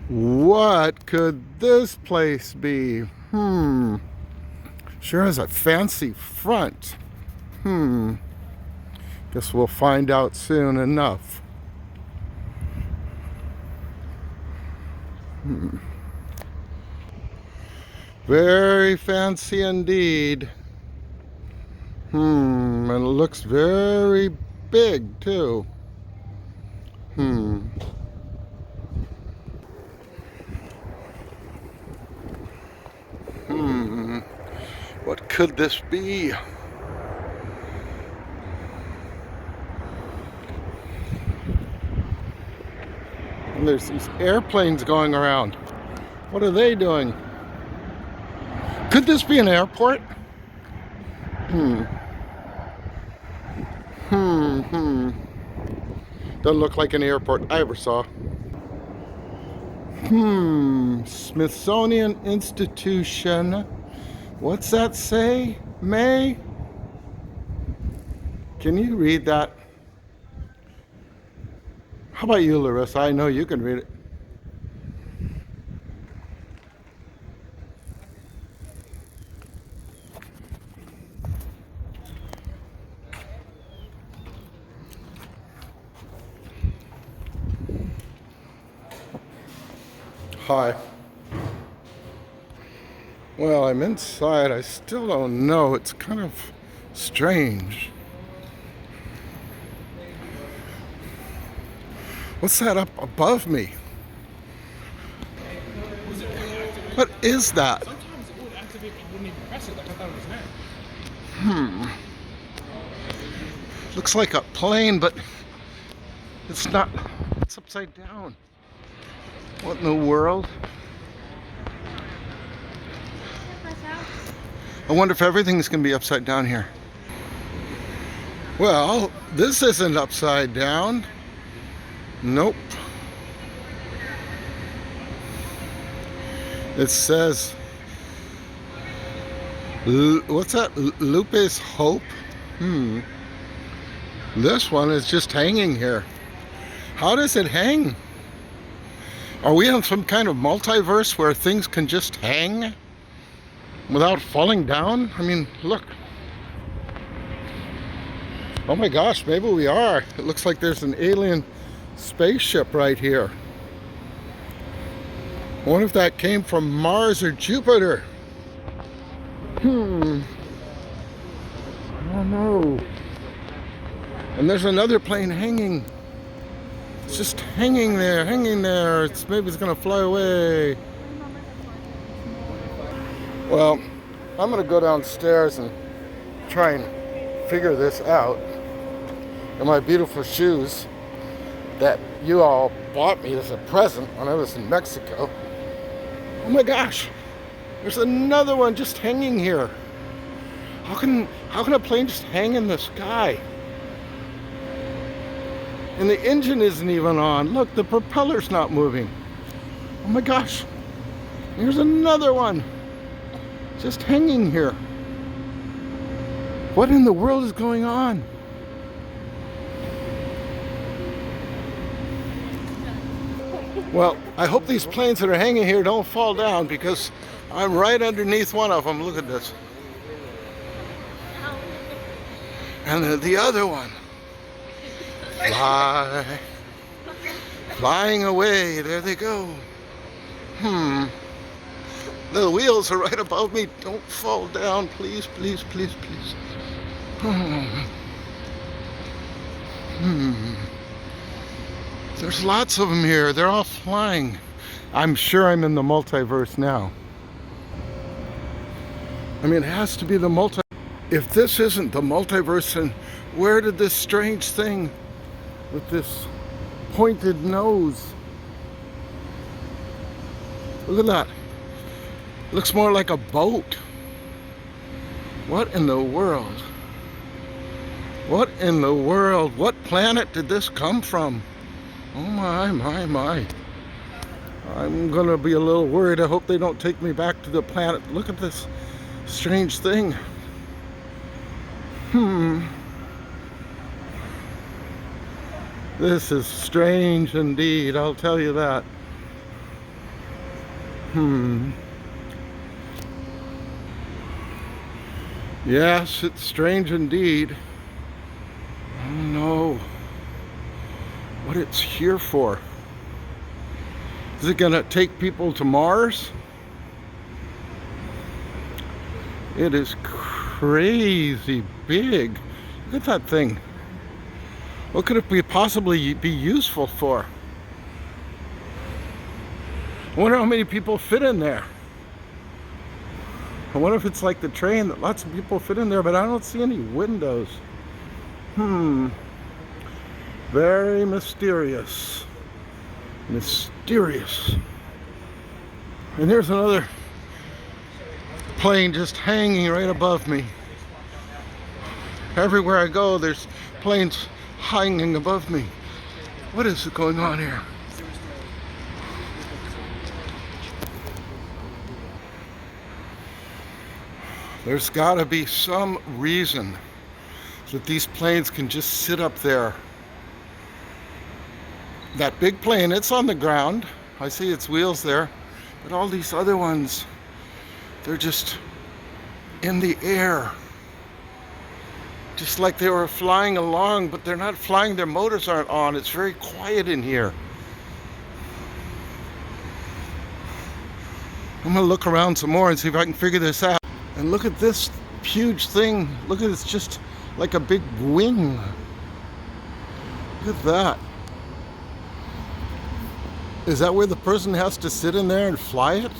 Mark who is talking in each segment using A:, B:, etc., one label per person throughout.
A: What could this place be? Sure has a fancy front. Guess we'll find out soon enough. Very fancy indeed. And it looks very big too. What could this be? And there's these airplanes going around. What are they doing? Could this be an airport? Doesn't look like an airport I ever saw. Smithsonian Institution. What's that say, May? Can you read that? How about you, Larissa? I know you can read it. Hi. Well, I'm inside. I still don't know. It's kind of strange. What's that up above me? What is that?
B: Sometimes it would activate, but you wouldn't even press it. Like I thought it was there.
A: Looks like a plane, but it's not. It's upside down. What in the world? I wonder if everything's gonna be upside down here. Well, this isn't upside down. Nope. It says, what's that? Lupe's Hope? This one is just hanging here. How does it hang? Are we in some kind of multiverse where things can just hang without falling down? I mean, look. Oh my gosh, maybe we are. It looks like there's an alien spaceship right here. I wonder if that came from Mars or Jupiter. I don't know. And there's another plane hanging. It's just hanging there, hanging there. Maybe it's gonna fly away. Well, I'm gonna go downstairs and try and figure this out. And my beautiful shoes that you all bought me as a present when I was in Mexico. Oh my gosh, there's another one just hanging here. How can a plane just hang in the sky? And the engine isn't even on. Look, the propeller's not moving. Oh my gosh, here's another one just hanging here. What in the world is going on? Well, I hope these planes that are hanging here don't fall down because I'm right underneath one of them. Look at this. And the other one. Flying away. There they go. The wheels are right above me. Don't fall down, please, please, please, please. There's lots of them here. They're all flying. I'm sure I'm in the multiverse now. I mean, it has to be the multiverse. If this isn't the multiverse, then where did this strange thing with this pointed nose? Look at that. Looks more like a boat. What in the world? What in the world? What planet did this come from? Oh my, my, my. I'm gonna be a little worried. I hope they don't take me back to the planet. Look at this strange thing. This is strange indeed, I'll tell you that. Yes, it's strange indeed. I don't know what it's here for. Is it gonna take people to Mars? It is crazy big. Look at that thing. What could it possibly be useful for? I wonder how many people fit in there. I wonder if it's like the train that lots of people fit in there, but I don't see any windows. Very mysterious. Mysterious. And there's another plane just hanging right above me. Everywhere I go, there's planes hanging above me. What is going on here? There's got to be some reason that these planes can just sit up there. That big plane, it's on the ground. I see its wheels there. But all these other ones, they're just in the air. Just like they were flying along, but they're not flying, their motors aren't on. It's very quiet in here. I'm gonna look around some more and see if I can figure this out. And look at this huge thing. Look at it, it's just like a big wing. Look at that. Is that where the person has to sit in there and fly it?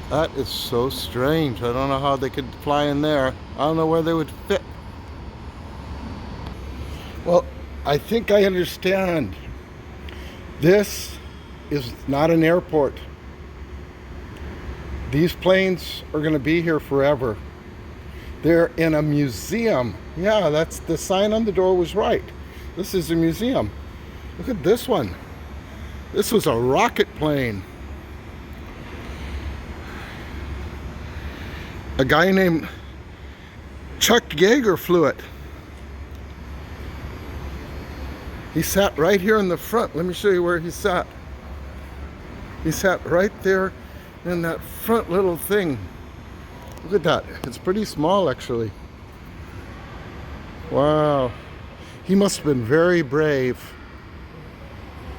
A: That is so strange. I don't know how they could fly in there. I don't know where they would fit. Well, I think I understand. This is not an airport. These planes are going to be here forever. They're in a museum. Yeah, that's the sign on the door was right. This is a museum. Look at this one. This was a rocket plane. A guy named Chuck Yeager flew it. He sat right here in the front. Let me show you where he sat. He sat right there in that front little thing. Look at that. It's pretty small, actually. Wow. He must have been very brave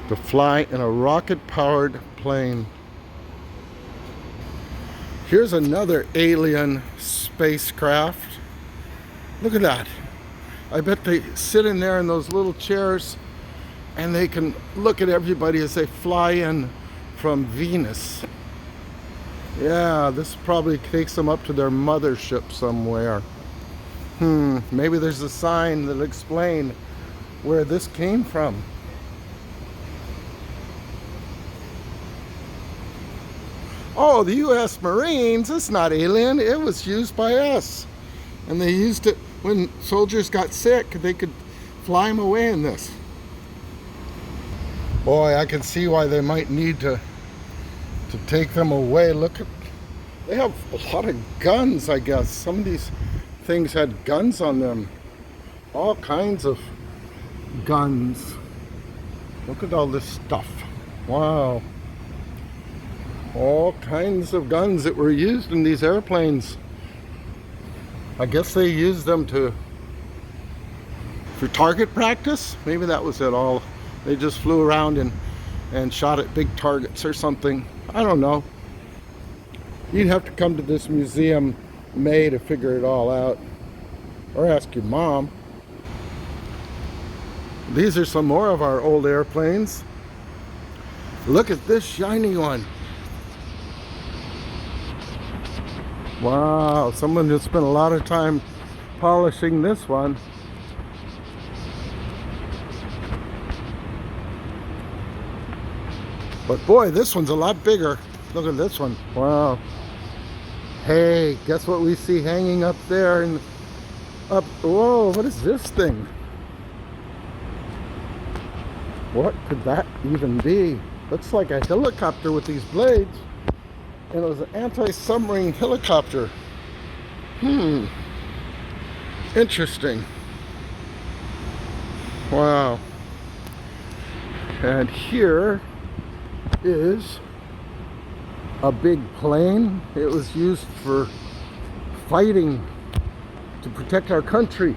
A: to fly in a rocket-powered plane. Here's another alien spacecraft. Look at that. I bet they sit in there in those little chairs and they can look at everybody as they fly in from Venus. Yeah, this probably takes them up to their mothership somewhere. Maybe there's a sign that'll explain where this came from. Oh, the U.S. Marines, it's not alien. It was used by us. And they used it when soldiers got sick. They could fly them away in this. Boy, I can see why they might need to take them away. Look at, they have a lot of guns, I guess. Some of these things had guns on them. All kinds of guns. Look at all this stuff. Wow. All kinds of guns that were used in these airplanes. I guess they used them for target practice. Maybe that was it all. They just flew around and shot at big targets or something. I don't know. You'd have to come to this museum, May, to figure it all out. Or ask your mom. These are some more of our old airplanes. Look at this shiny one. Wow, someone just spent a lot of time polishing this one. But boy, this one's a lot bigger. Look at this one. Wow. Hey, guess what we see hanging up there and up? Whoa, what is this thing? What could that even be? Looks like a helicopter with these blades. And it was an anti-submarine helicopter. Interesting. Wow. And here is a big plane. It was used for fighting to protect our country.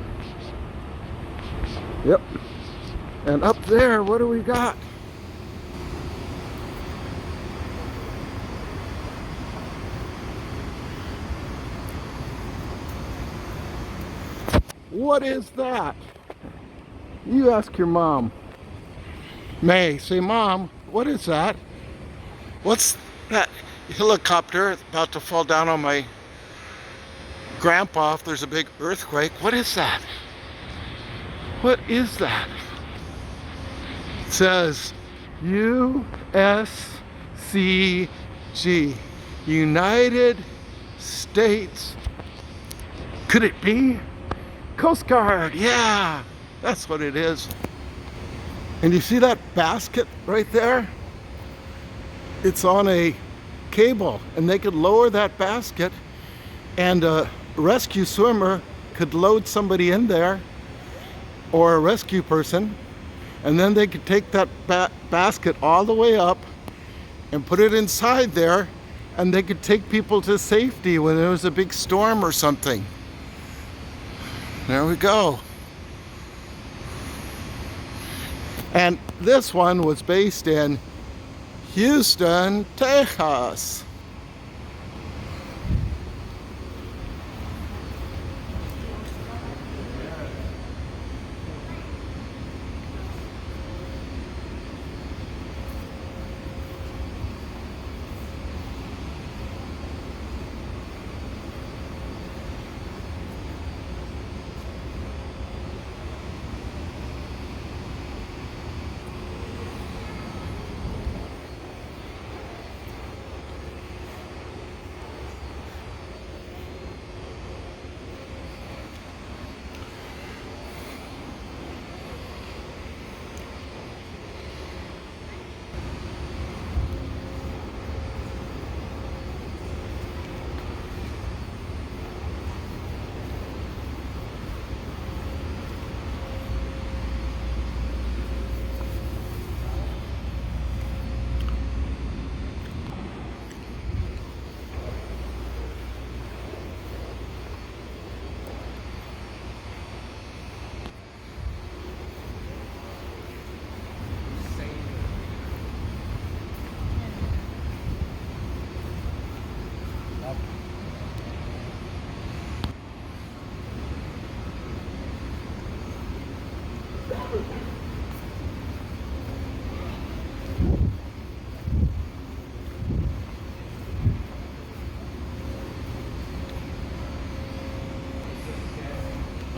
A: Yep. And up there, what do we got? What is that? You ask your mom. May, say, Mom, what is that? What's that helicopter about to fall down on my grandpa if there's a big earthquake? What is that? What is that? It says USCG, United States. Could it be Coast Guard? Yeah, that's what it is. And you see that basket right there? It's on a cable, and they could lower that basket, and a rescue swimmer could load somebody in there, or a rescue person, and then they could take that basket all the way up and put it inside there, and they could take people to safety when there was a big storm or something. There we go. And this one was based in Houston, Texas.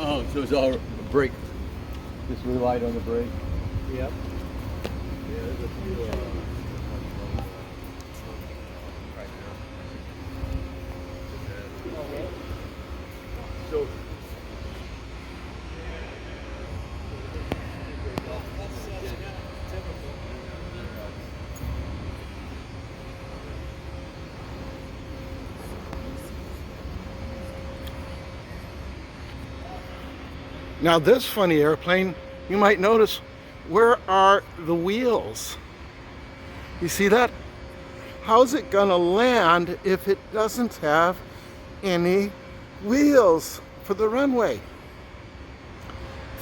C: Oh, so it's all brake. Just relied on the brake.
B: Yep.
C: Yeah, there's a few. So.
A: Now this funny airplane, you might notice, where are the wheels? You see that? How's it gonna land if it doesn't have any wheels for the runway?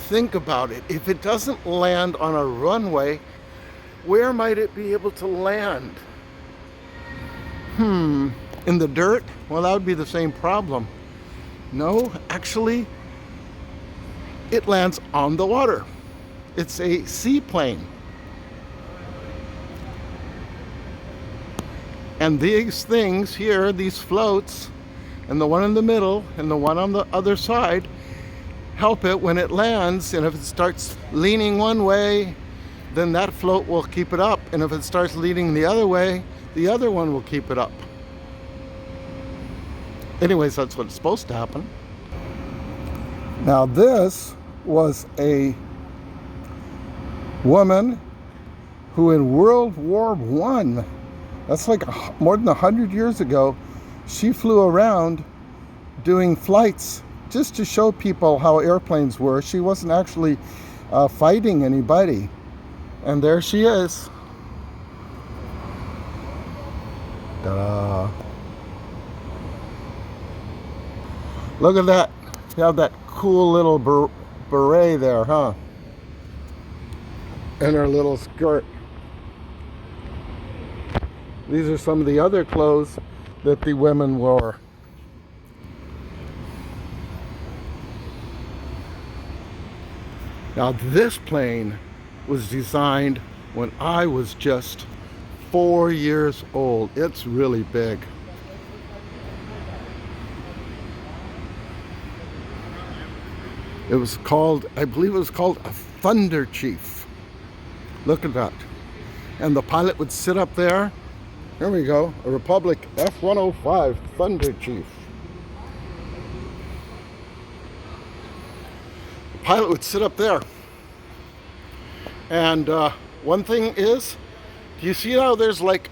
A: Think about it. If it doesn't land on a runway, where might it be able to land? In the dirt? Well, that would be the same problem. No, actually, it lands on the water. It's a seaplane. And these things here, these floats, and the one in the middle and the one on the other side, help it when it lands. And if it starts leaning one way, then that float will keep it up. And if it starts leaning the other way, the other one will keep it up. Anyways, that's what's supposed to happen. Now this was a woman who in World War I, that's like more than 100 years ago, she flew around doing flights just to show people how airplanes were. She wasn't actually fighting anybody. And there she is. Ta-da. Look at that. You have that cool little beret there, huh? And her little skirt. These are some of the other clothes that the women wore. Now this plane was designed when I was just 4 years old. It's really big. It was called, I believe it was called a Thunder Chief. Look at that. And the pilot would sit up there. Here we go, a Republic F-105 Thunder Chief. The pilot would sit up there. And one thing is, do you see how there's like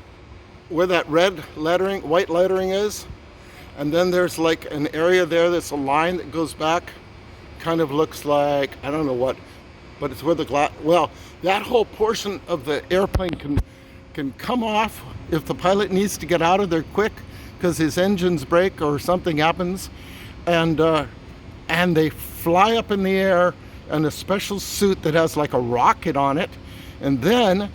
A: where that red lettering, white lettering is? And then there's like an area there that's a line that goes back. Kind of looks like, I don't know what, but it's where the glass, well, that whole portion of the airplane can come off if the pilot needs to get out of there quick because his engines break or something happens, and they fly up in the air in a special suit that has like a rocket on it, and then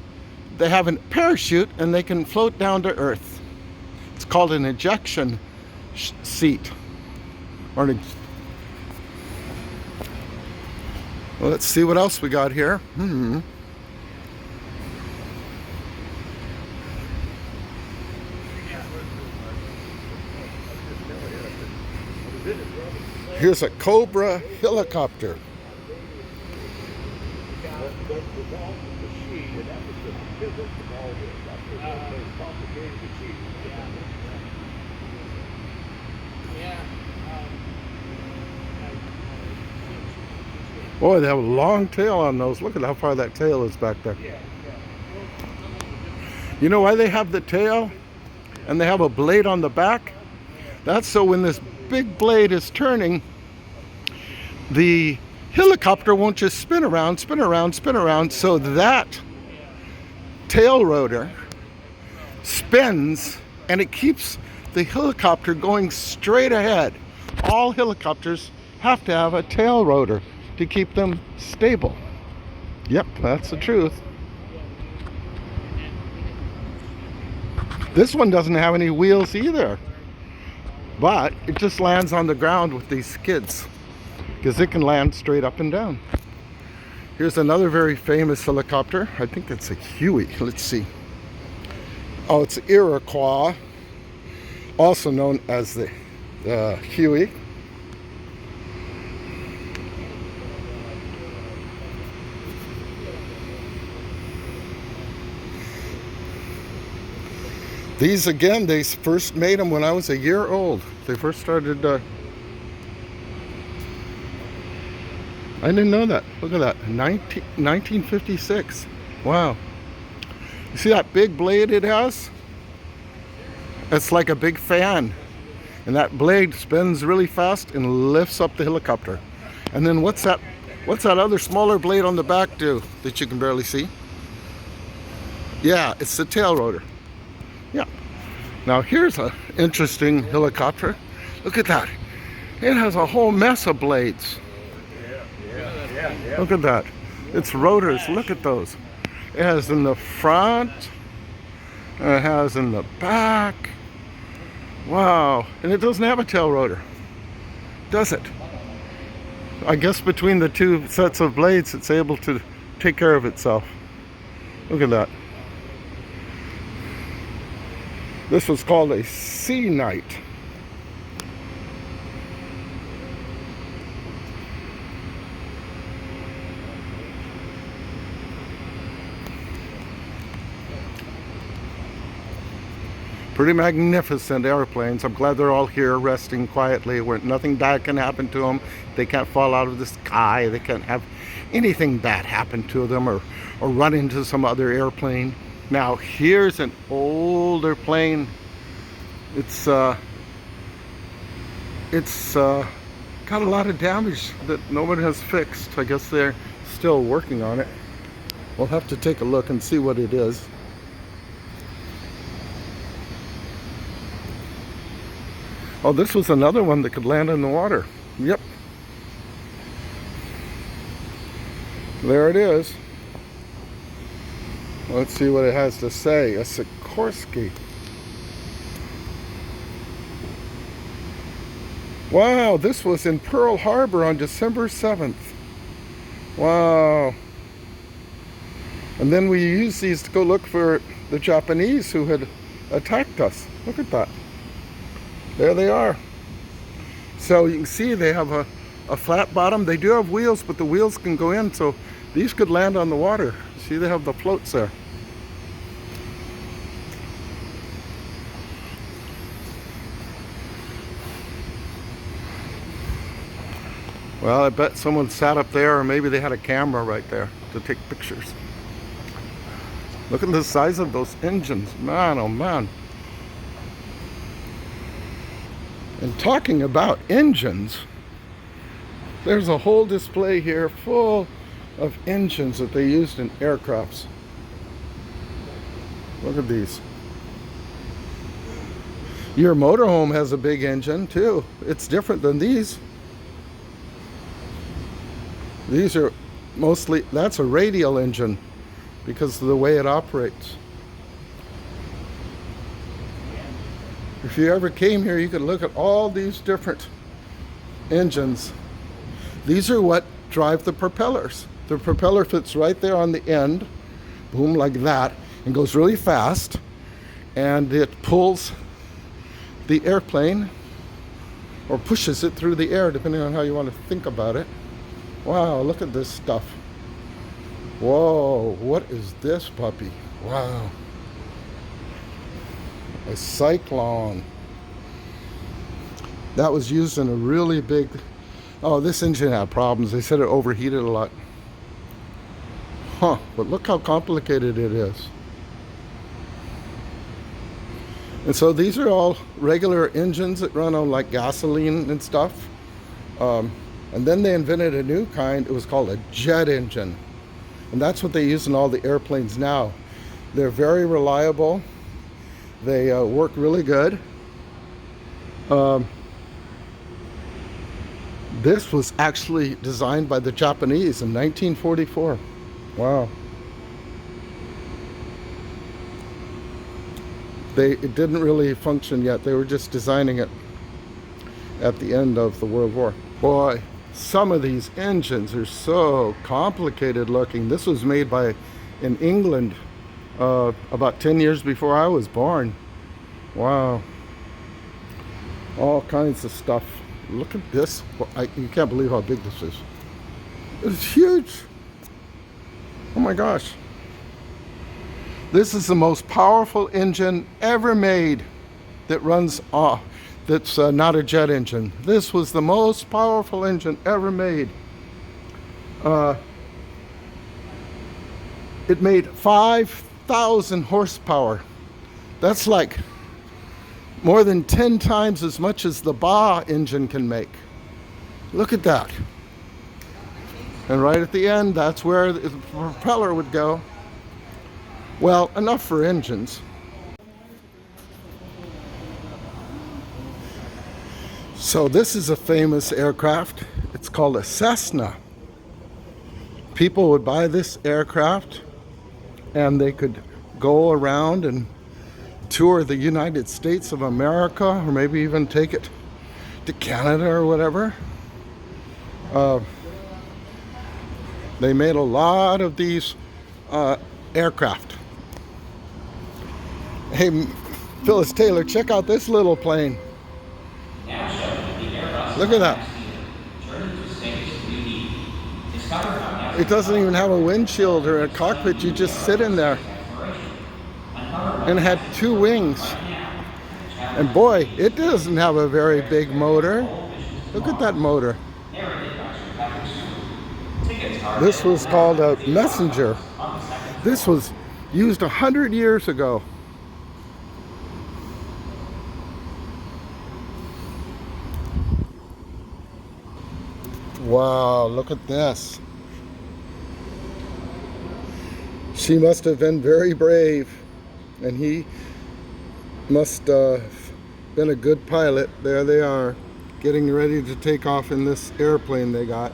A: they have a parachute and they can float down to earth. It's called an ejection seat, or an well, let's see what else we got here. Here's a Cobra helicopter. Boy, they have a long tail on those. Look at how far that tail is back there. You know why they have the tail and they have a blade on the back? That's so when this big blade is turning, the helicopter won't just spin around, spin around, spin around. So that tail rotor spins and it keeps the helicopter going straight ahead. All helicopters have to have a tail rotor to keep them stable. Yep, that's the truth. This one doesn't have any wheels either, but it just lands on the ground with these skids because it can land straight up and down. Here's another very famous helicopter. I think it's a Huey. Let's see. Oh, it's Iroquois, also known as the Huey. These again, they first made them when I was a year old. They first started, I didn't know that. Look at that, 1956. Wow. You see that big blade it has? It's like a big fan. And that blade spins really fast and lifts up the helicopter. And then what's that other smaller blade on the back do that you can barely see? Yeah, it's the tail rotor. Yeah. Now here's an interesting helicopter. Look at that. It has a whole mess of blades. Look at that. It's rotors. Look at those. It has in the front. It has in the back. Wow. And it doesn't have a tail rotor, does it? I guess between the two sets of blades, it's able to take care of itself. Look at that. This was called a Sea Knight. Pretty magnificent airplanes. I'm glad they're all here resting quietly where nothing bad can happen to them. They can't fall out of the sky. They can't have anything bad happen to them or run into some other airplane. Now here's an older plane. It's got a lot of damage that nobody has fixed. I guess they're still working on it. We'll have to take a look and see what it is. Oh, this was another one that could land in the water. Yep. There it is. Let's see what it has to say. A Sikorsky. Wow, this was in Pearl Harbor on December 7th. Wow. And then we used these to go look for the Japanese who had attacked us. Look at that. There they are. So you can see they have a flat bottom. They do have wheels, but the wheels can go in, so these could land on the water. See, they have the floats there. Well, I bet someone sat up there, or maybe they had a camera right there to take pictures. Look at the size of those engines. Man, oh man. And talking about engines, there's a whole display here full of engines that they used in aircrafts. Look at these. Your motorhome has a big engine too. It's different than these. These are mostly, that's a radial engine because of the way it operates. If you ever came here, you could look at all these different engines. These are what drive the propellers. The propeller fits right there on the end, boom, like that, and goes really fast, and it pulls the airplane or pushes it through the air, depending on how you want to think about it. Wow, look at this stuff. Whoa, what is this puppy? Wow. A Cyclone. That was used in a really big... Oh, this engine had problems. They said it overheated a lot. Huh, but look how complicated it is. And so these are all regular engines that run on like gasoline and stuff. And then they invented a new kind. It was called a jet engine. And that's what they use in all the airplanes now. They're very reliable. They work really good. This was actually designed by the Japanese in 1944. Wow. It didn't really function yet. They were just designing it at the end of the World War. Boy, some of these engines are so complicated looking. This was made in England about 10 years before I was born. Wow. All kinds of stuff. Look at this. You can't believe how big this is. It's huge. Oh my gosh. This is the most powerful engine ever made that runs off. That's not a jet engine. This was the most powerful engine ever made. It made 5,000 horsepower. That's like more than 10 times as much as the Ba engine can make. Look at that. And right at the end, that's where the propeller would go. Well, enough for engines. So this is a famous aircraft. It's called a Cessna. People would buy this aircraft and they could go around and tour the United States of America, or maybe even take it to Canada or whatever. They made a lot of these aircraft. Hey, Phyllis Taylor, check out this little plane. Look at that. It doesn't even have a windshield or a cockpit. You just sit in there. And it had 2 wings. And boy, it doesn't have a very big motor. Look at that motor. This was called a Messenger. This was used 100 years ago. Wow, look at this. She must have been very brave, and he must have been a good pilot. There they are, getting ready to take off in this airplane they got.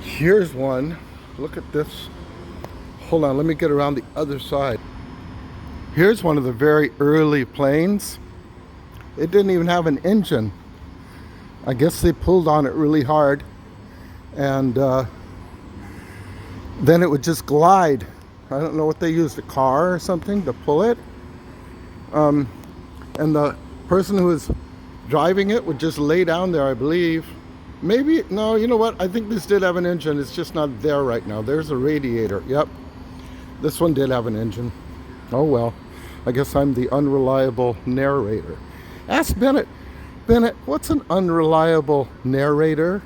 A: Here's one. Look at this. Hold on, let me get around the other side. Here's one of the very early planes. It didn't even have an engine. I guess they pulled on it really hard, and then it would just glide. I don't know what they used, a car or something to pull it. And the person who was driving it would just lay down there, I believe. Maybe, no, you know what? I think this did have an engine. It's just not there right now. There's a radiator. Yep. This one did have an engine. Oh well. I guess I'm the unreliable narrator. Ask Bennett. Bennett, what's an unreliable narrator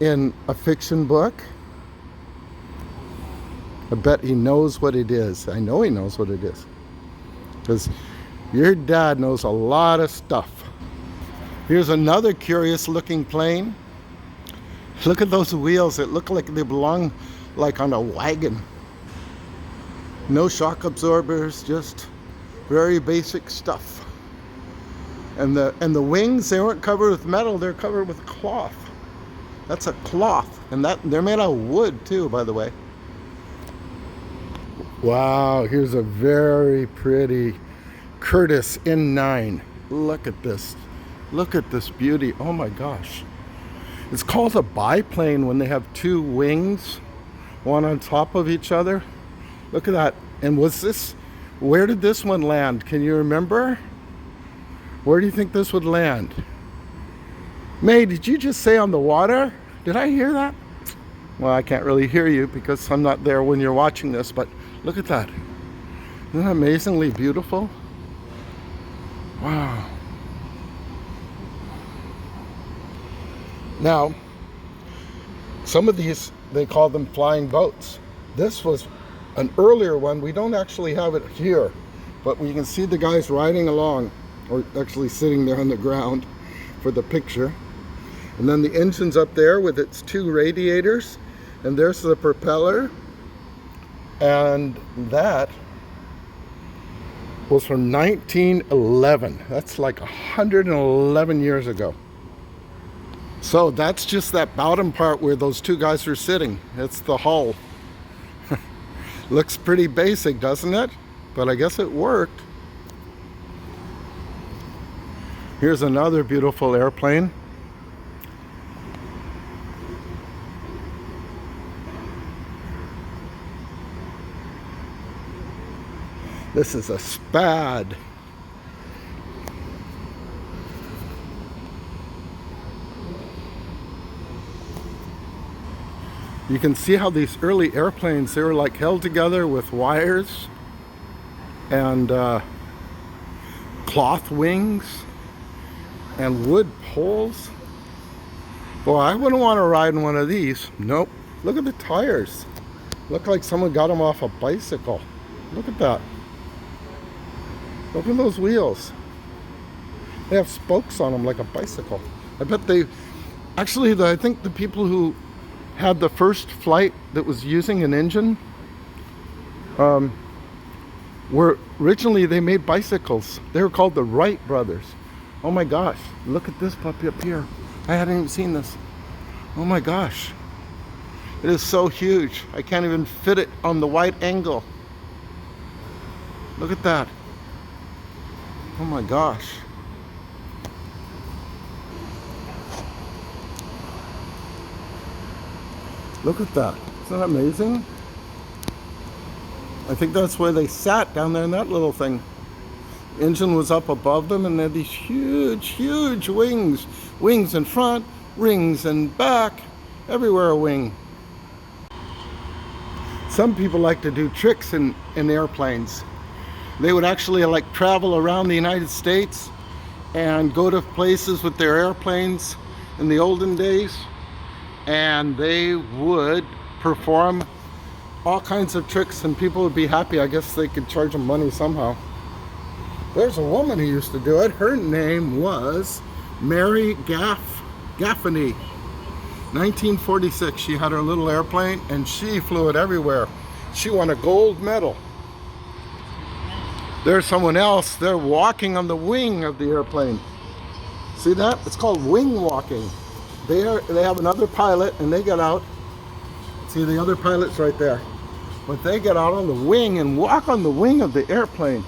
A: in a fiction book? I bet he knows what it is. I know he knows what it is. Because your dad knows a lot of stuff. Here's another curious looking plane. Look at those wheels. It look like they belong like on a wagon. No shock absorbers, just very basic stuff. And the wings, they weren't covered with metal, they're covered with cloth. That's a cloth. And they're made out of wood too, by the way. Wow, here's a very pretty Curtiss N9. Look at this. Look at this beauty. Oh my gosh. It's called a biplane when they have two wings, one on top of each other. Look at that. And where did this one land? Can you remember? Where do you think this would land? May, did you just say on the water? Did I hear that? Well, I can't really hear you because I'm not there when you're watching this, but look at that. Isn't that amazingly beautiful? Wow. Now, some of these, they call them flying boats. This was an earlier one. We don't actually have it here, but we can see the guys riding along, or actually sitting there on the ground for the picture. And then the engine's up there with its two radiators, and there's the propeller. And that was from 1911. That's like 111 years ago. So that's just that bottom part where those two guys are sitting. It's the hull. Looks pretty basic, doesn't it? But I guess it worked. Here's another beautiful airplane. This is a Spad. You can see how these early airplanes, they were like held together with wires and cloth wings and wood poles. Boy, I wouldn't want to ride in one of these. Nope. Look at the tires. Look like someone got them off a bicycle. Look at that. Look at those wheels. They have spokes on them like a bicycle. I bet they, actually, I think the people who had the first flight that was using an engine were originally, they made bicycles. They were called the Wright brothers. Oh my gosh, look at this puppy up here. I hadn't even seen this. Oh my gosh. It is so huge. I can't even fit it on the wide angle. Look at that. Oh my gosh. Look at that. Isn't that amazing? I think that's where they sat, down there in that little thing. The engine was up above them, and they had these huge, huge wings. Wings in front, wings in back, everywhere a wing. Some people like to do tricks in airplanes. They would actually like travel around the United States and go to places with their airplanes in the olden days, and they would perform all kinds of tricks and people would be happy. I guess they could charge them money somehow. There's a woman who used to do it. Her name was Mary Gaffney. 1946, she had her little airplane and she flew it everywhere. She won a gold medal. There's someone else. They're walking on the wing of the airplane. See that? It's called wing walking. They have another pilot, and they get out. See the other pilot's right there. But they get out on the wing and walk on the wing of the airplane.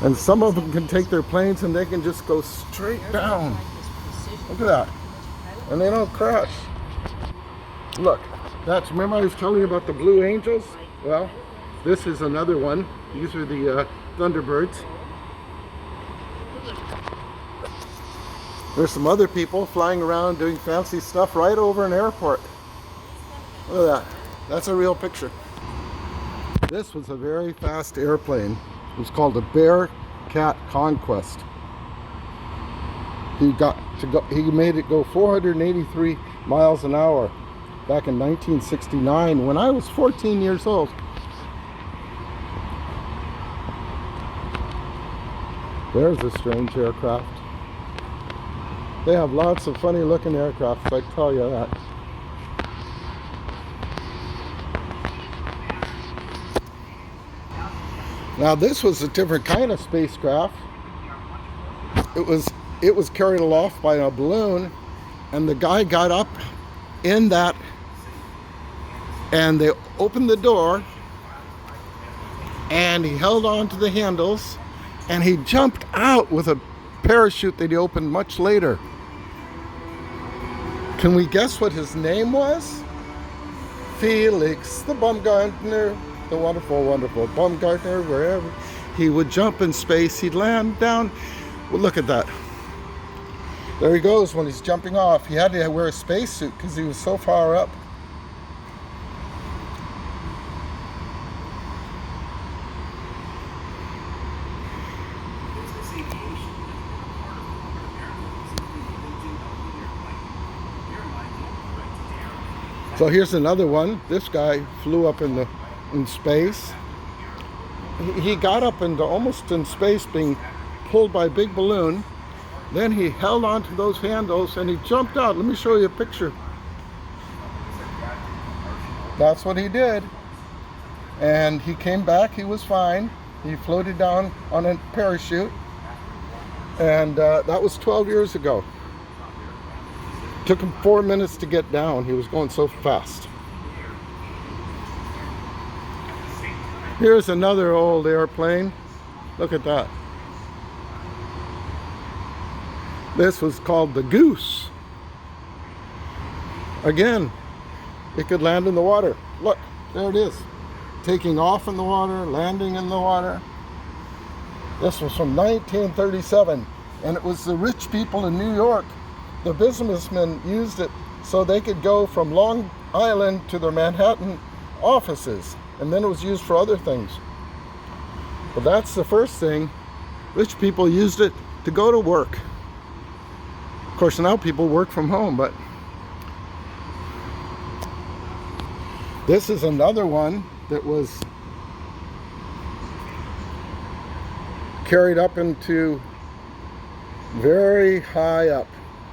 A: And some of them can take their planes and they can just go straight down. Look at that. And they don't crash. Look, remember I was telling you about the Blue Angels? Well, this is another one. These are the Thunderbirds. There's some other people flying around doing fancy stuff right over an airport. Look at that. That's a real picture. This was a very fast airplane. It was called a Bearcat Conquest. He made it go 483 miles an hour back in 1969 when I was 14 years old. There's a strange aircraft. They have lots of funny looking aircraft, I tell you that. Now this was a different kind of spacecraft. It was carried aloft by a balloon, and the guy got up in that, and they opened the door, and he held on to the handles, and he jumped out with a parachute that he opened much later. Can we guess what his name was? Felix the Baumgartner, the wonderful, wonderful Baumgartner. Wherever he would jump in space, he'd land down. Well, look at that. There he goes when he's jumping off. He had to wear a spacesuit because he was so far up. So here's another one. This guy flew up in space. He got up into almost in space, being pulled by a big balloon. Then he held on to those handles and he jumped out. Let me show you a picture. That's what he did. And he came back. He was fine. He floated down on a parachute. And that was 12 years ago. Took him 4 minutes to get down. He was going so fast. Here's another old airplane. Look at that. This was called the Goose. Again, it could land in the water. Look, there it is. Taking off in the water, landing in the water. This was from 1937, and it was the rich people in New York. The businessmen used it so they could go from Long Island to their Manhattan offices, and then it was used for other things. But that's the first thing. Rich people used it to go to work. Of course, now people work from home, but this is another one that was carried up into very high up,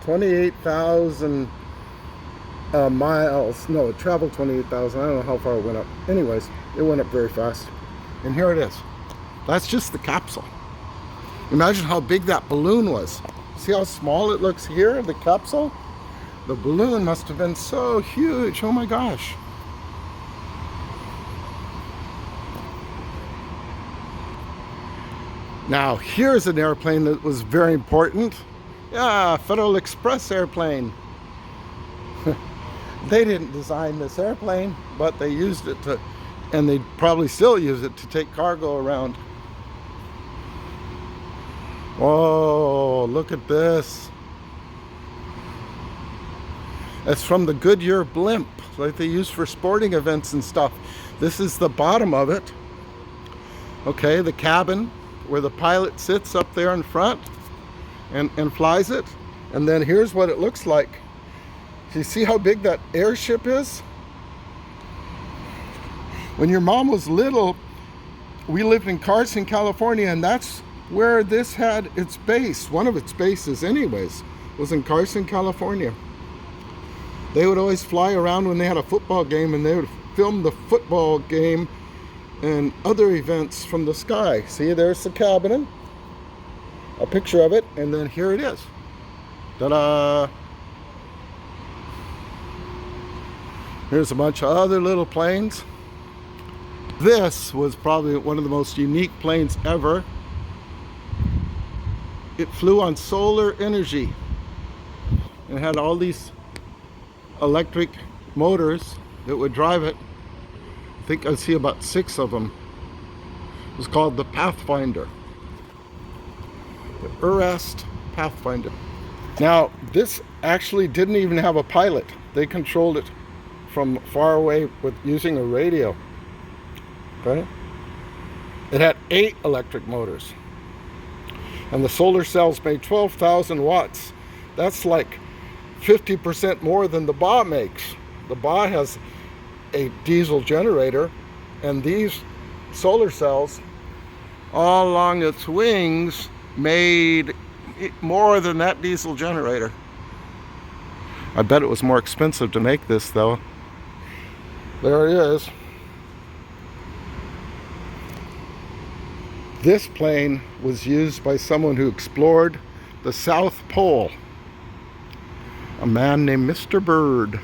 A: 28,000 miles. No, it traveled 28,000. I don't know how far it went up. Anyways, it went up very fast. And here it is. That's just the capsule. Imagine how big that balloon was. See how small it looks here, the capsule? The balloon must have been so huge. Oh my gosh. Now, here's an airplane that was very important. Yeah, Federal Express airplane. They didn't design this airplane, but they used it to, and they probably still use it to take cargo around. Whoa, look at this. It's from the Goodyear blimp, like they use for sporting events and stuff. This is the bottom of it. Okay, the cabin where the pilot sits up there in front and flies it. And then here's what it looks like. Do you see how big that airship is? When your mom was little, we lived in Carson, California, and that's where this had its base. One of its bases anyways was in Carson, California. They would always fly around when they had a football game, and they would film the football game and other events from the sky. See, there's the cabin, a picture of it, and then here it is. Ta-da! Here's a bunch of other little planes. This was probably one of the most unique planes ever. It flew on solar energy and had all these electric motors that would drive it. I think I see about 6 of them. It was called the Pathfinder. The Urast Pathfinder. Now, this actually didn't even have a pilot. They controlled it from far away with using a radio. Okay? It had 8 electric motors. And the solar cells made 12,000 watts. That's like 50% more than the BA makes. The BA has a diesel generator, and these solar cells all along its wings made more than that diesel generator. I bet it was more expensive to make this though. There it is. This plane was used by someone who explored the South Pole, a man named Mr. Byrd.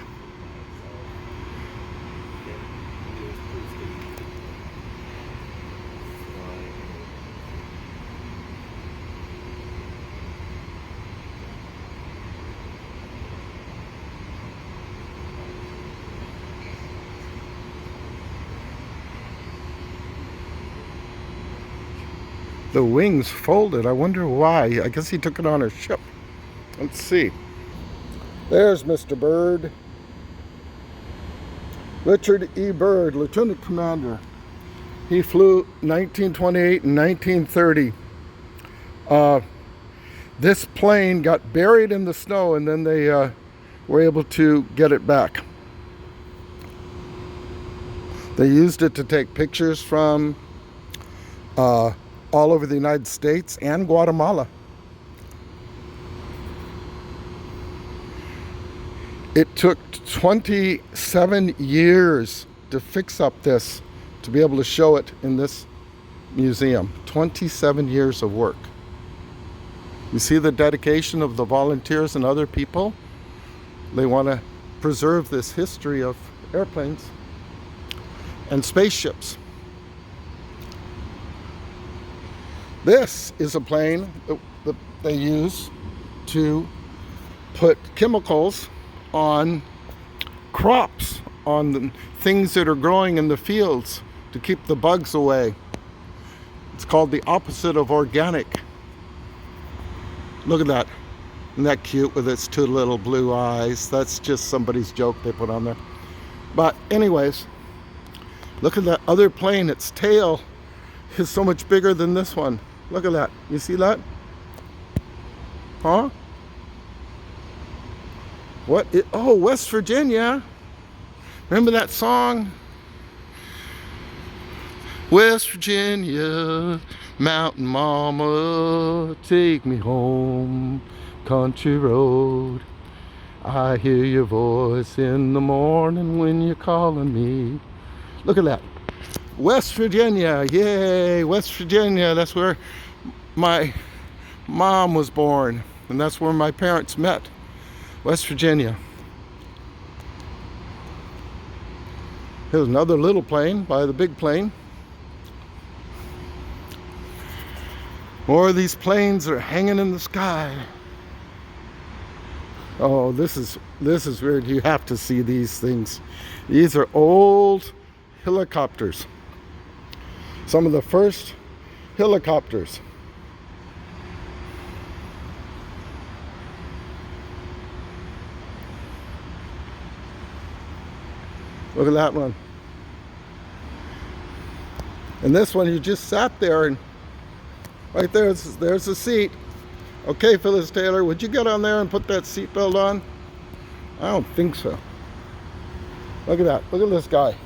A: The wings folded. I wonder why. I guess he took it on a ship. Let's see. There's Mr. Byrd. Richard E. Byrd, Lieutenant Commander. He flew 1928 and 1930. This plane got buried in the snow, and then they were able to get it back. They used it to take pictures from all over the United States and Guatemala. It took 27 years to fix up this, to be able to show it in this museum. 27 years of work. You see the dedication of the volunteers and other people? They want to preserve this history of airplanes and spaceships. This is a plane that they use to put chemicals on crops, on the things that are growing in the fields to keep the bugs away. It's called the opposite of organic. Look at that. Isn't that cute with its 2 little blue eyes? That's just somebody's joke they put on there. But anyways, look at that other plane. Its tail is so much bigger than this one. Look at that. You see that? Huh? What? Oh, West Virginia. Remember that song? West Virginia, Mountain Mama, take me home, country road. I hear your voice in the morning when you're calling me. Look at that. West Virginia, yay, West Virginia. That's where my mom was born, and that's where my parents met. West Virginia. Here's another little plane by the big plane. More of these planes are hanging in the sky. Oh, this is weird. You have to see these things. These are old helicopters. Some of the first helicopters. Look at that one. And this one, you just sat there, and right there's the seat. Okay, Phyllis Taylor, would you get on there and put that seatbelt on? I don't think so. Look at that. Look at this guy.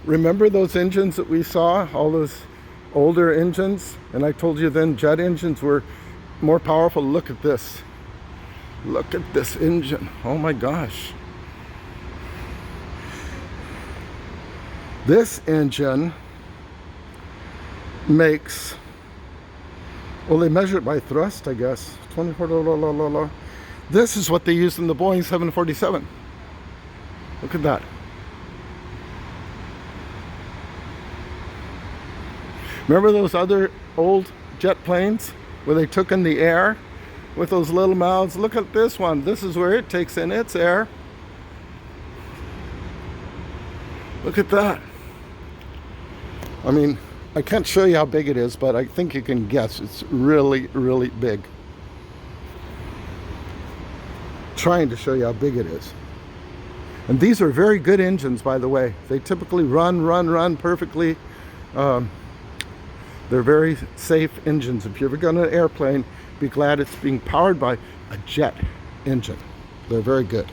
A: Remember those engines that we saw? All those older engines? And I told you then jet engines were more powerful. Look at this. Look at this engine. Oh my gosh. This engine makes, well, they measure it by thrust, I guess. 24, la, la, la, la, la. This is what they used in the Boeing 747. Look at that. Remember those other old jet planes where they took in the air with those little mouths? Look at this one. This is where it takes in its air. Look at that. I mean, I can't show you how big it is, but I think you can guess. It's really, really big. Trying to show you how big it is. And these are very good engines, by the way. They typically run perfectly. They're very safe engines. If you ever go on an airplane, be glad it's being powered by a jet engine. They're very good.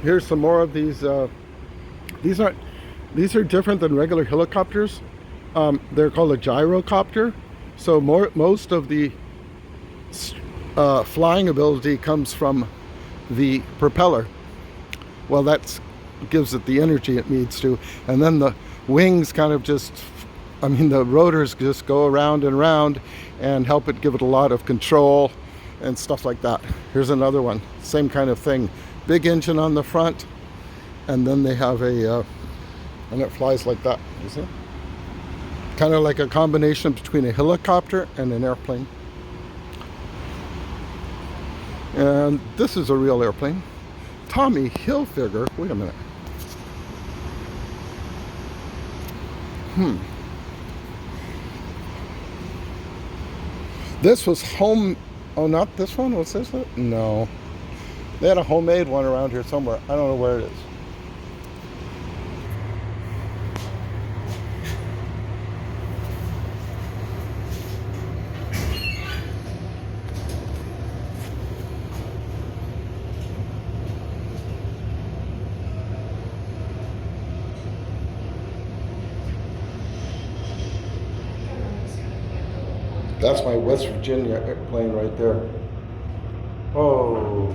A: Here's some more of these. These are different than regular helicopters. They're called a gyrocopter. So most of the flying ability comes from the propeller. Well, that gives it the energy it needs to, and then the wings kind of just, I mean, the rotors just go around and around and help it, give it a lot of control and stuff like that. Here's another one, same kind of thing. Big engine on the front, and then they have a, and it flies like that, you see? Kind of like a combination between a helicopter and an airplane. And this is a real airplane. Tommy Hilfiger, wait a minute. This was home, oh, not this one, what's this one? No. They had a homemade one around here somewhere. I don't know where it is. That's my West Virginia airplane right there. Oh.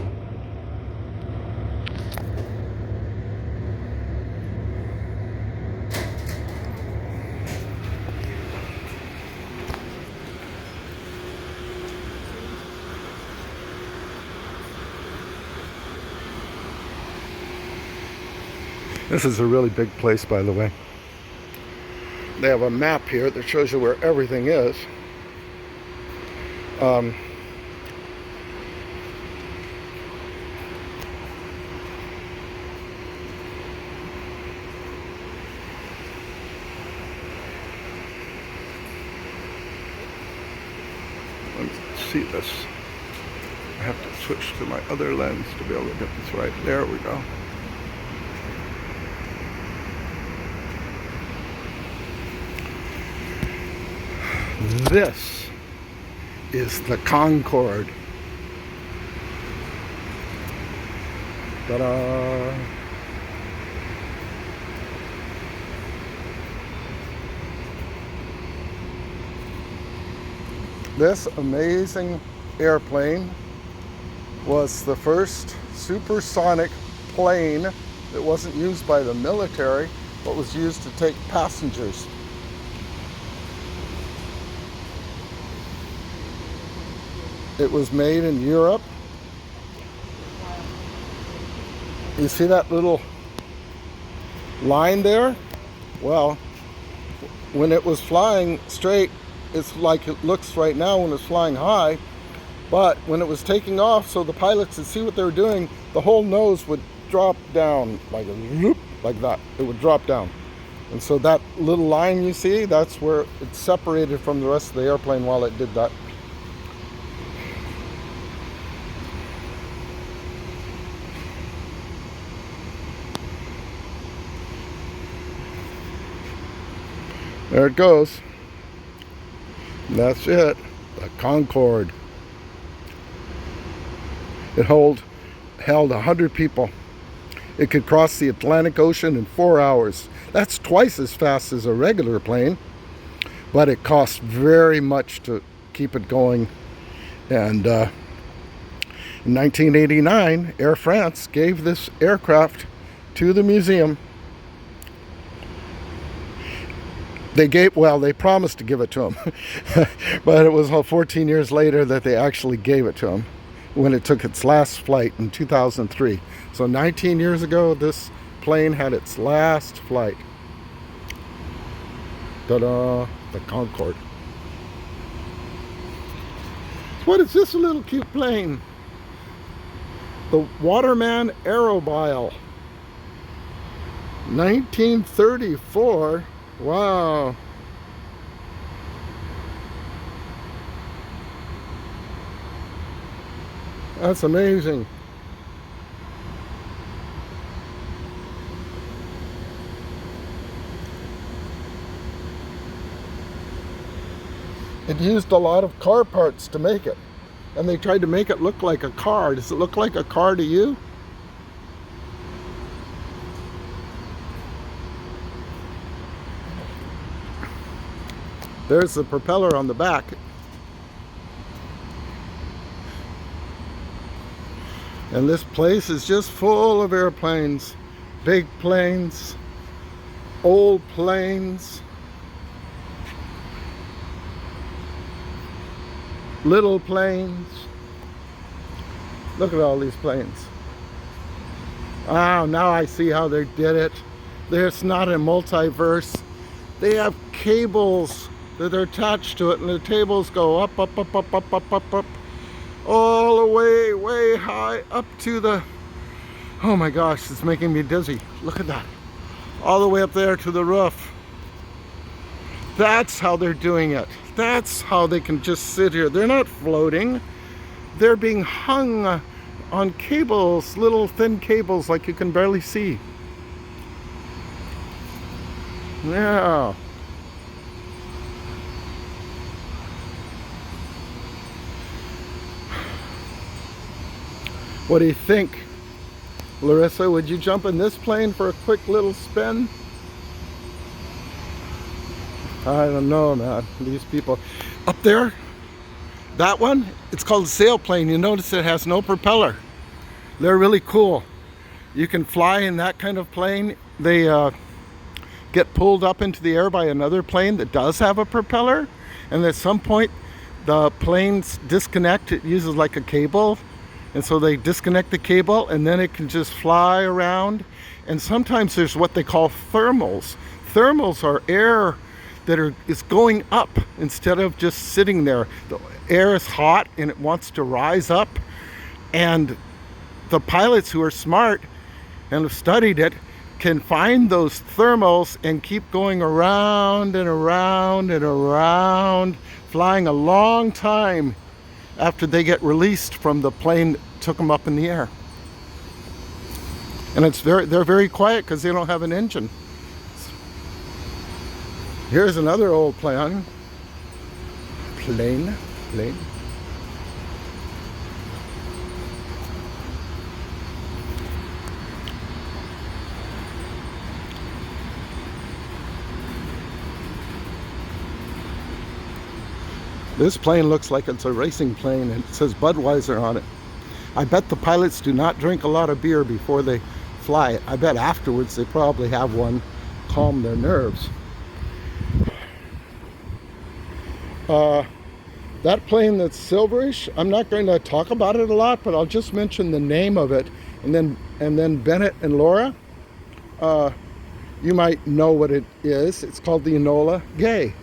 A: This is a really big place, by the way. They have a map here that shows you where everything is. Let's see this. I have to switch to my other lens to be able to get this right. There we go. This is the Concorde. Ta-da! This amazing airplane was the first supersonic plane that wasn't used by the military, but was used to take passengers. It was made in Europe. You see that little line there? Well, when it was flying straight, it's like it looks right now when it's flying high, but when it was taking off, so the pilots could see what they were doing, the whole nose would drop down like a whoop, like that. It would drop down. And so that little line you see, that's where it separated from the rest of the airplane while it did that. There it goes. And that's it. The Concorde. It held 100 people. It could cross the Atlantic Ocean in 4 hours. That's twice as fast as a regular plane, but it cost very much to keep it going. And In 1989, Air France gave this aircraft to the museum. They promised to give it to him, but it was 14 years later that they actually gave it to him when it took its last flight in 2003. So 19 years ago, this plane had its last flight. Ta-da, the Concorde. What is this little cute plane? The Waterman Aerobile. 1934. Wow. That's amazing. It used a lot of car parts to make it. And they tried to make it look like a car. Does it look like a car to you? There's the propeller on the back. And this place is just full of airplanes. Big planes, old planes, little planes. Look at all these planes. Oh, now I see how they did it. There's not a multiverse. They have cables that are attached to it, and the cables go up, up, up, up, up, up, up, up, all the way, way high up to the, oh my gosh, it's making me dizzy. Look at that. All the way up there to the roof. That's how they're doing it. That's how they can just sit here. They're not floating. They're being hung on cables, little thin cables like you can barely see. Yeah. What do you think? Larissa, would you jump in this plane for a quick little spin? I don't know, man. These people up there, that one, it's called a sailplane. You notice it has no propeller. They're really cool. You can fly in that kind of plane. They get pulled up into the air by another plane that does have a propeller, and at some point the planes disconnect. It uses like a cable, and so they disconnect the cable, and then it can just fly around. And sometimes there's what they call thermals. Thermals are air that is going up instead of just sitting there. The air is hot and it wants to rise up, and the pilots who are smart and have studied it can find those thermals and keep going around and around and around, flying a long time after they get released from the plane that took them up in the air. And they're very quiet because they don't have an engine. Here's another old plane. This plane looks like it's a racing plane, and it says Budweiser on it. I bet the pilots do not drink a lot of beer before they fly it. I bet afterwards they probably have one, calm their nerves. That plane that's silverish, I'm not going to talk about it a lot, but I'll just mention the name of it, and then Bennett and Laura, you might know what it is. It's called the Enola Gay.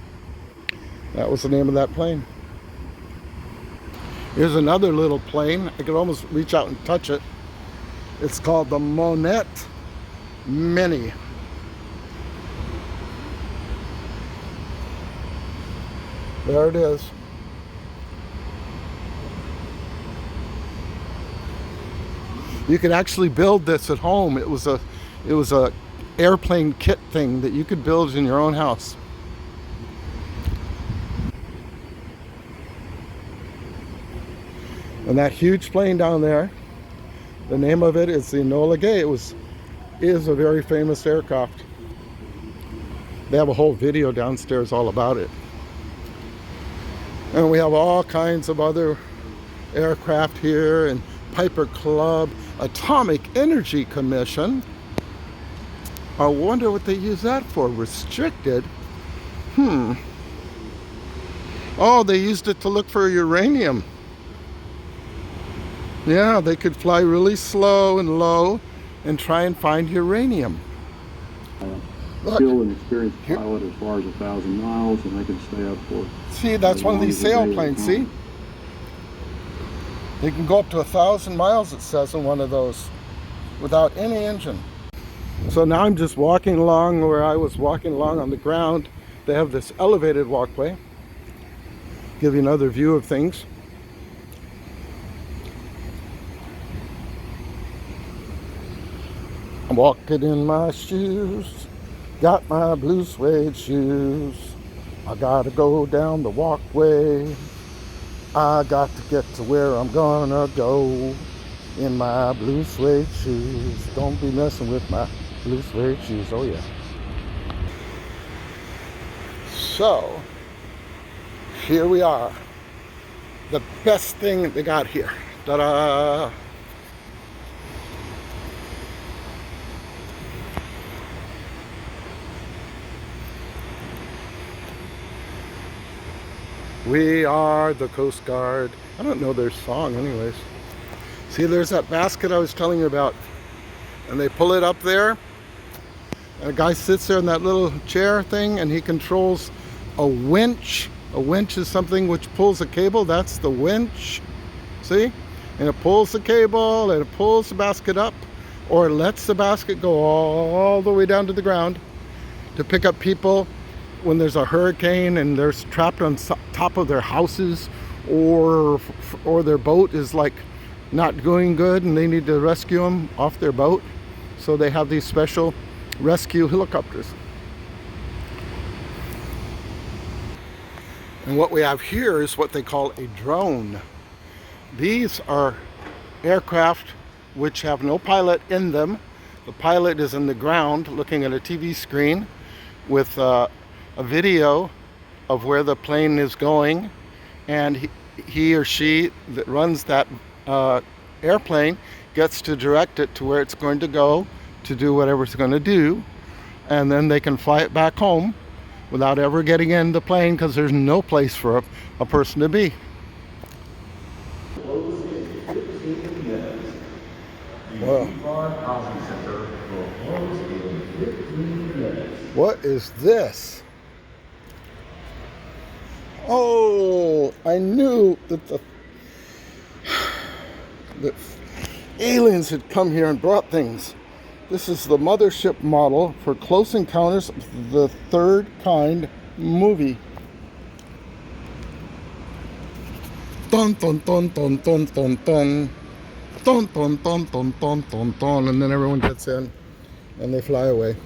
A: That was the name of that plane. Here's another little plane. I could almost reach out and touch it. It's called the Monette Mini. There it is. You could actually build this at home. It was a airplane kit thing that you could build in your own house. And that huge plane down there, the name of it is the Enola Gay. It is a very famous aircraft. They have a whole video downstairs all about it. And we have all kinds of other aircraft here, and Piper Club Atomic Energy Commission. I wonder what they use that for. Restricted? Oh, they used it to look for uranium. Yeah, they could fly really slow and low and try and find uranium.
D: Skilled and experienced pilot as far as 1,000 miles, and they can stay up for.
A: See, that's one of these sailplanes, see? They can go up to 1,000 miles, it says, in one of those without any engine. So now I'm just walking along where I was walking along on the ground. They have this elevated walkway. Give you another view of things. I'm walking in my shoes. Got my blue suede shoes. I gotta go down the walkway. I got to get to where I'm gonna go in my blue suede shoes. Don't be messing with my blue suede shoes. Oh yeah. So here we are. The best thing they got here. Ta-da! We are the Coast Guard. I don't know their song anyways. See, there's that basket I was telling you about. And they pull it up there. And a guy sits there in that little chair thing and he controls a winch. A winch is something which pulls a cable. That's the winch. See? And it pulls the cable and it pulls the basket up, or it lets the basket go all the way down to the ground to pick up people when there's a hurricane and they're trapped on top of their houses, or their boat is like not going good and they need to rescue them off their boat. So they have these special rescue helicopters. And what we have here is what they call a drone. These are aircraft which have no pilot in them. The pilot is in the ground looking at a TV screen with a video of where the plane is going, and he or she that runs that airplane gets to direct it to where it's going to go to do whatever it's going to do, and then they can fly it back home without ever getting in the plane because there's no place for a person to be. Wow. What is this? Oh, I knew that the aliens had come here and brought things. This is the mothership model for Close Encounters of the Third Kind movie. Dun dun dun dun dun dun dun. Dun dun dun dun dun dun dun, and then everyone gets in and they fly away.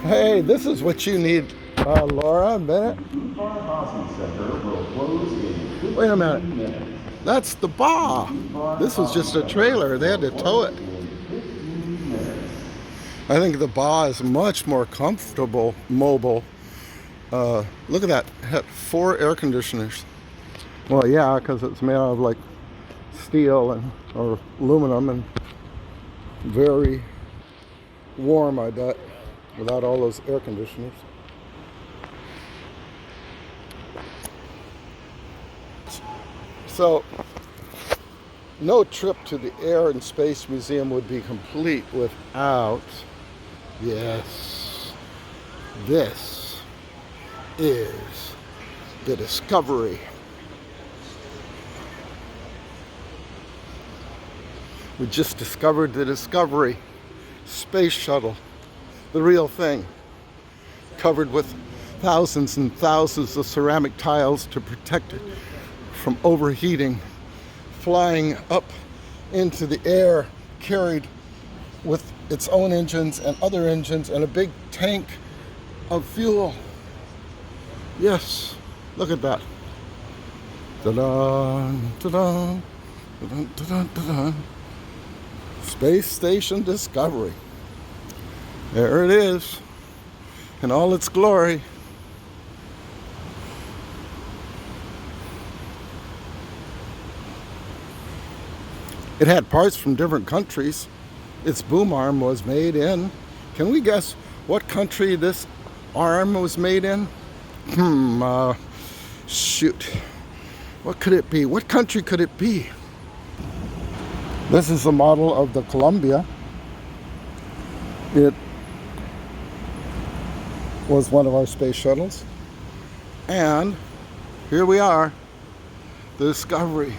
A: Hey, this is what you need, Laura and Bennett. Wait a minute. That's the bar. This was just a trailer. They had to tow it. I think the bar is much more comfortable, mobile. Look at that. It had 4 air conditioners. Well, yeah, because it's made out of like steel or aluminum, and very warm, I bet, without all those air conditioners. So, no trip to the Air and Space Museum would be complete without, yes, this is the Discovery. We just discovered the Discovery space shuttle, the real thing, covered with thousands and thousands of ceramic tiles to protect it from overheating, flying up into the air, carried with its own engines and other engines and a big tank of fuel. Yes, look at that. Ta-da, ta-da, ta-da, ta-da, ta-da. Space Station Discovery. There it is. in all its glory. It had parts from different countries. Its boom arm was made in. Can we guess what country this arm was made in? Shoot. What could it be? What country could it be? This is a model of the Columbia. It was one of our space shuttles. And here we are, the Discovery.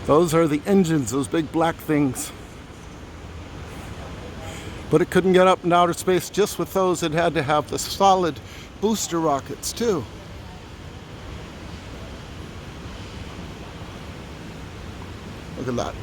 A: Those are the engines, those big black things. But it couldn't get up in outer space just with those. It had to have the solid booster rockets too. Look at that.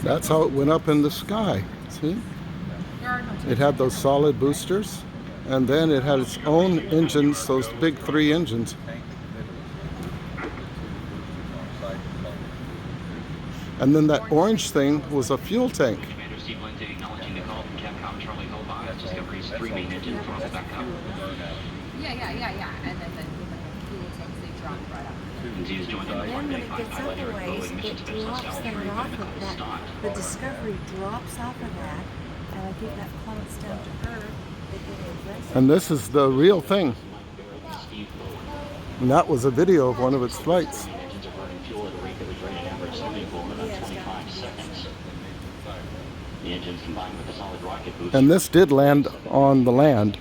A: That's how it went up in the sky. See? It had those solid boosters, and then it had its own engines, those big 3 engines. And then that orange thing was a fuel tank.
E: Yeah. And then the fuel tanks, they drop right up.
F: And then when it gets up a ways, it drops them off of that. The Discovery drops off of that, and I think that plummets down to Earth.
A: And this is the real thing. And that was a video of one of its flights. And this did land on the land,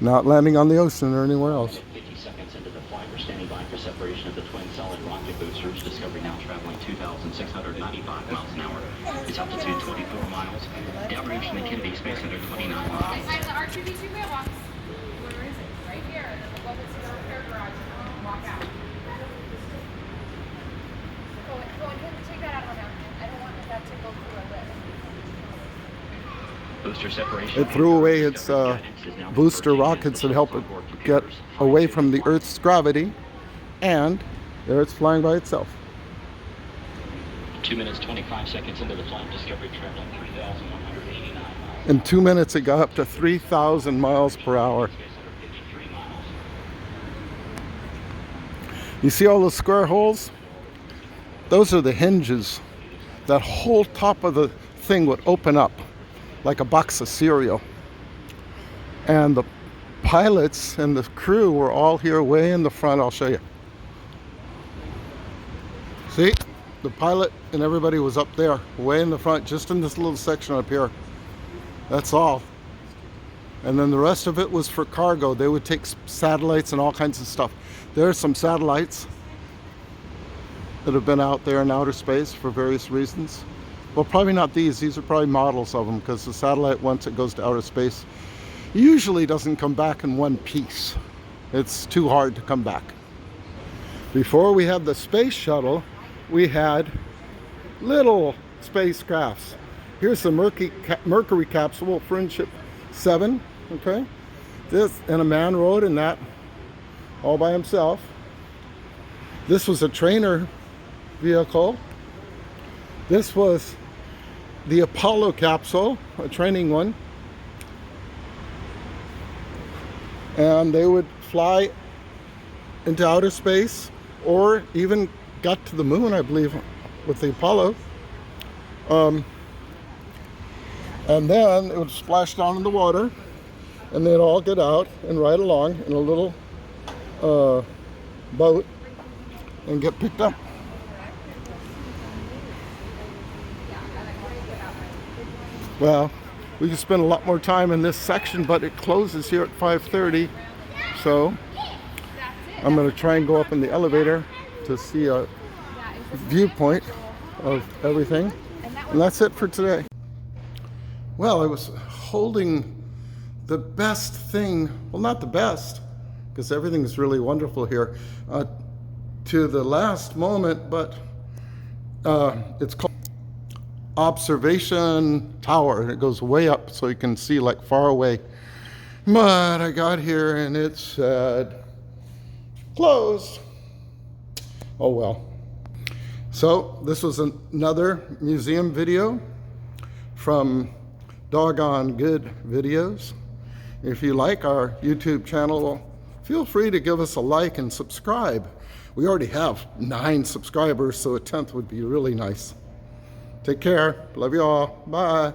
A: not landing on the ocean or anywhere else.
G: 50 seconds into the flight, we're standing by for separation of the twin solid rocket boosters. Discovery now traveling 2,695 miles an hour. Its altitude 24 miles. Downrange from the Kennedy Space Center 29 miles.
E: Inside the R2D2 mailbox. Where is it? Right here. And then we'll go into the repair garage and walk out. Go and take that out of my mouth. I don't want that to go through a lid.
G: Booster separation.
A: It threw away its booster rockets that help it get away from the Earth's gravity, and there it's flying by itself.
G: 2 minutes 25 seconds into the flight, Discovery traveling 3,189 miles.
A: In 2 minutes it got up to 3,000 miles per hour. You see all those square holes? Those are the hinges. That whole top of the thing would open up like a box of cereal. And the pilots and the crew were all here way in the front. I'll show you. See? The pilot and everybody was up there, way in the front, just in this little section up here. That's all. And then the rest of it was for cargo. They would take satellites and all kinds of stuff. There are some satellites that have been out there in outer space for various reasons. Well, probably not these. These are probably models of them, because the satellite, once it goes to outer space, usually doesn't come back in one piece. It's too hard to come back. Before we had the space shuttle, we had little spacecrafts. Here's the Mercury capsule, Friendship 7, okay? This, and a man rode in that all by himself. This was a trainer vehicle. This was the Apollo capsule, a training one. And they would fly into outer space, or even got to the moon, I believe, with the Apollo. And then it would splash down in the water, and they'd all get out and ride along in a little boat and get picked up. Well, we could spend a lot more time in this section, but it closes here at 5:30. So I'm going to try and go up in the elevator to see a viewpoint of everything. And that's it for today. Well, I was holding the best thing, well, not the best, because everything is really wonderful here, to the last moment, but it's called Observation Tower, and it goes way up so you can see like far away. But I got here and it said closed. Oh well. So this was another museum video from Doggone Good Videos. If you like our YouTube channel, feel free to give us a like and subscribe. We already have 9 subscribers, so a 10th would be really nice. Take care. Love you all. Bye.